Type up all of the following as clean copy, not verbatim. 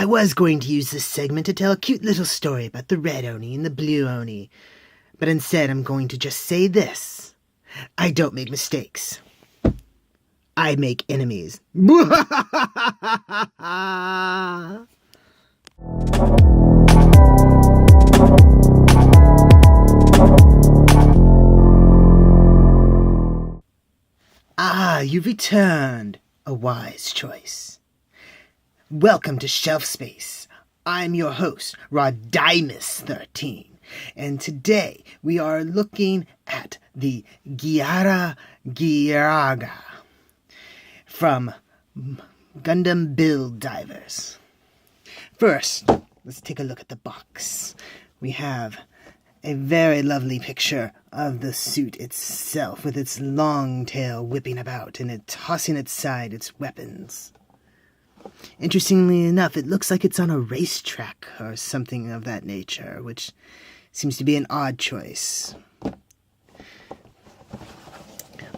I was going to use this segment to tell a cute little story about the red Oni and the blue Oni, but instead I'm going to just say this. I don't make mistakes. I make enemies. Ah, you've returned. A wise choice. Welcome to Shelf Space. I'm your host, Rodimus13, and today we are looking at the Geara Ghirarga from Gundam Build Divers. First, let's take a look at the box. We have a very lovely picture of the suit itself, with its long tail whipping about and it tossing aside its weapons. Interestingly enough, it looks like it's on a racetrack or something of that nature, which seems to be an odd choice.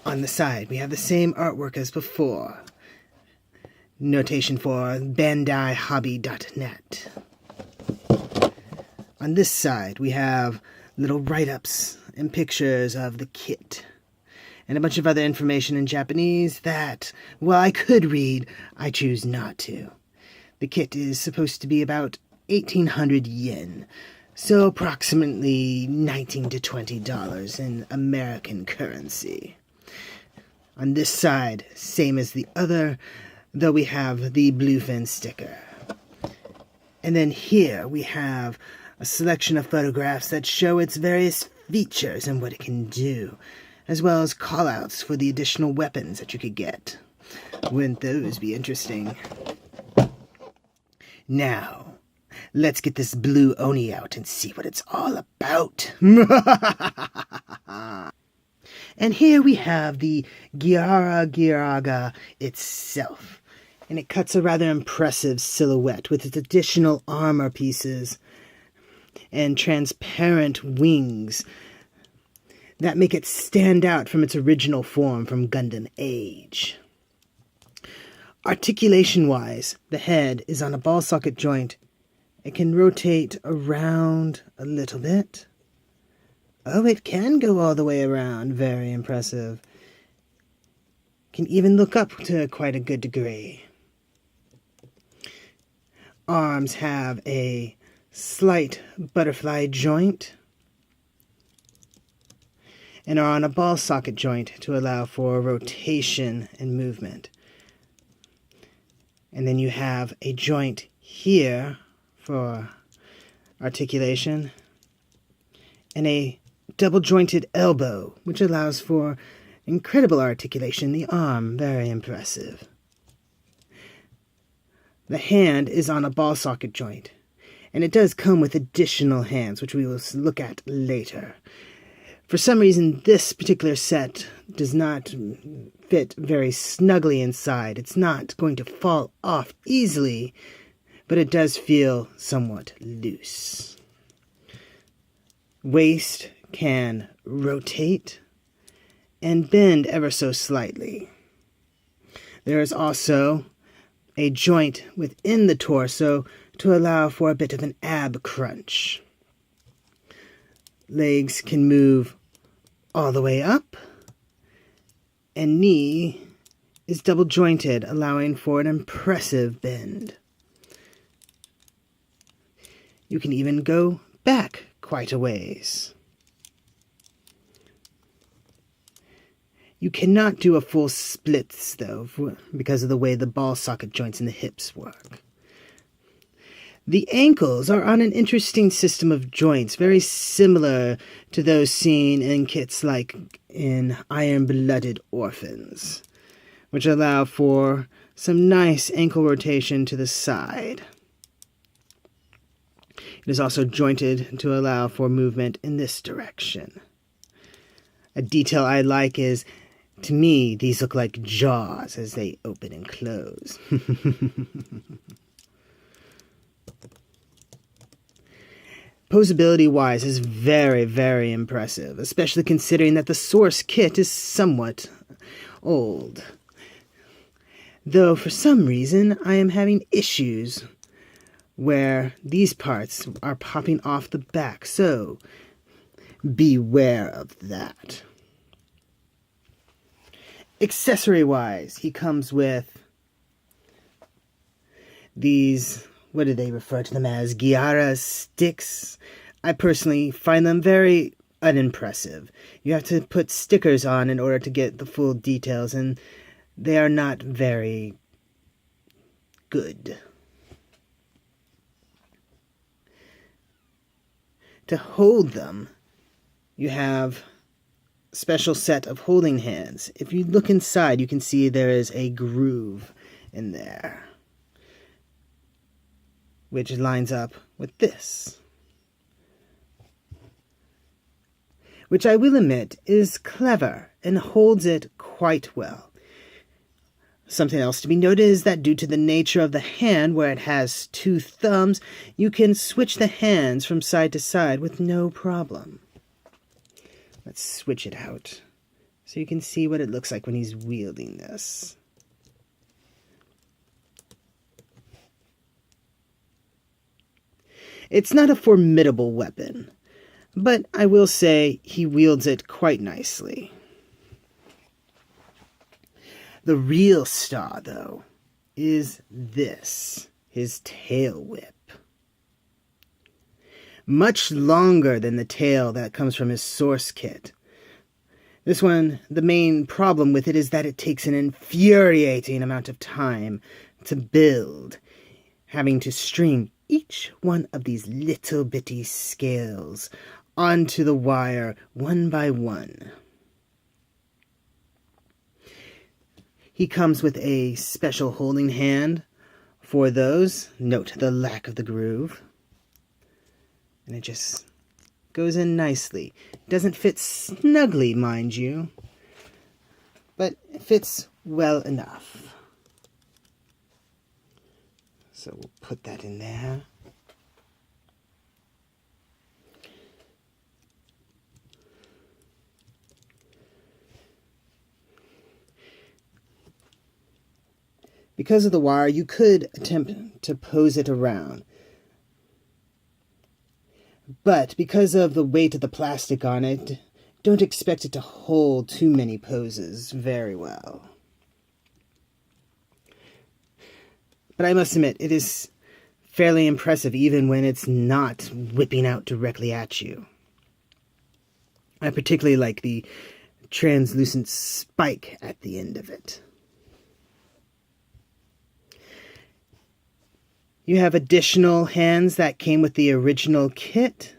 On the side, we have the same artwork as before. Notation for BandaiHobby.net. On this side, we have little write-ups and pictures of the kit, and a bunch of other information in Japanese that, while I could read, I choose not to. The kit is supposed to be about 1,800 yen, so approximately $19 to $20 in American currency. On this side, same as the other, though we have the bluefin sticker. And then here we have a selection of photographs that show its various features and what it can do, as well as callouts for the additional weapons that you could get. Wouldn't those be interesting? Now, let's get this blue Oni out and see what it's all about. And here we have the Geara Ghirarga itself, and it cuts a rather impressive silhouette with its additional armor pieces and transparent wings that make it stand out from its original form from Gundam Age. Articulation-wise, the head is on a ball socket joint. It can rotate around a little bit. Oh, it can go all the way around. Very impressive. Can even look up to quite a good degree. Arms have a slight butterfly joint and are on a ball socket joint to allow for rotation and movement. And then you have a joint here for articulation and a double jointed elbow, which allows for incredible articulation in the arm. Very impressive. The hand is on a ball socket joint, and it does come with additional hands, which we will look at later. For some reason, this particular set does not fit very snugly inside. It's not going to fall off easily, but it does feel somewhat loose. Waist can rotate and bend ever so slightly. There is also a joint within the torso to allow for a bit of an ab crunch. Legs can move all the way up, and knee is double jointed, allowing for an impressive bend. You can even go back quite a ways. You cannot do a full splits, though, because of the way the ball socket joints in the hips work. The ankles are on an interesting system of joints, very similar to those seen in kits like in Iron-Blooded Orphans, which allow for some nice ankle rotation to the side. It is also jointed to allow for movement in this direction. A detail I like is, to me, these look like jaws as they open and close. Posability-wise is very, very impressive, especially considering that the source kit is somewhat old. Though for some reason I am having issues where these parts are popping off the back, so beware of that. Accessory-wise, he comes with these, what do they refer to them as, Geara sticks. I personally find them very unimpressive. You have to put stickers on in order to get the full details, and they are not very good. To hold them, you have a special set of holding hands. If you look inside, you can see there is a groove in there, which lines up with this, which I will admit is clever and holds it quite well. Something else to be noted is that due to the nature of the hand, where it has 2 thumbs, you can switch the hands from side to side with no problem. Let's switch it out so you can see what it looks like when he's wielding this. It's not a formidable weapon, but I will say he wields it quite nicely. The real star, though, is this, his tail whip. Much longer than the tail that comes from his source kit. This one, the main problem with it is that it takes an infuriating amount of time to build, having to string each one of these little bitty scales onto the wire one by one. He comes with a special holding hand for those. Note the lack of the groove. And it just goes in nicely. It doesn't fit snugly, mind you, but it fits well enough. So we'll put that in there. Because of the wire, you could attempt to pose it around. But because of the weight of the plastic on it, don't expect it to hold too many poses very well. But I must admit, it is fairly impressive even when it's not whipping out directly at you. I particularly like the translucent spike at the end of it. You have additional hands that came with the original kit,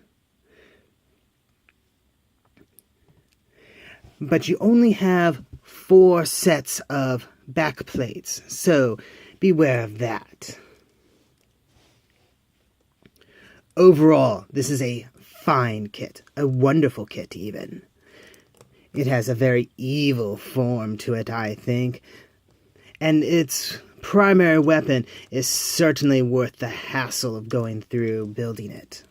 but you only have 4 sets of back plates, so beware of that. Overall, this is a fine kit, a wonderful kit even. It has a very evil form to it, I think, and its primary weapon is certainly worth the hassle of going through building it.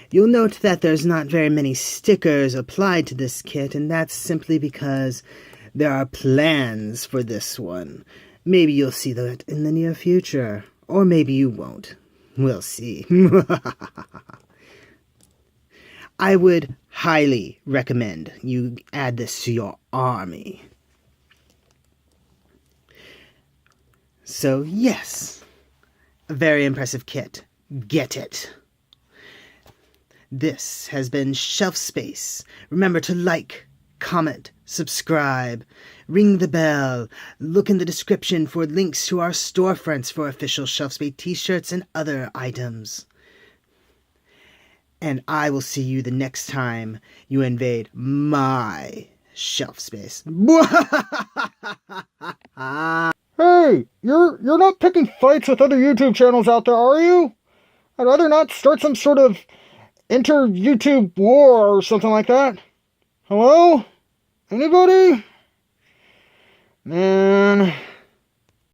You'll note that there's not very many stickers applied to this kit, and that's simply because there are plans for this one. Maybe you'll see that in the near future, or maybe you won't. We'll see. I would highly recommend you add this to your army. So yes, a very impressive kit. Get it. This has been Shelf Space. Remember to like, comment, subscribe, ring the bell, look in the description for links to our storefronts for official Shelf Space t-shirts and other items. And I will see you the next time you invade my shelf space. Hey, you're not picking fights with other YouTube channels out there, are you? I'd rather not start some sort of inter-YouTube war or something like that. Hello? Anybody? Man...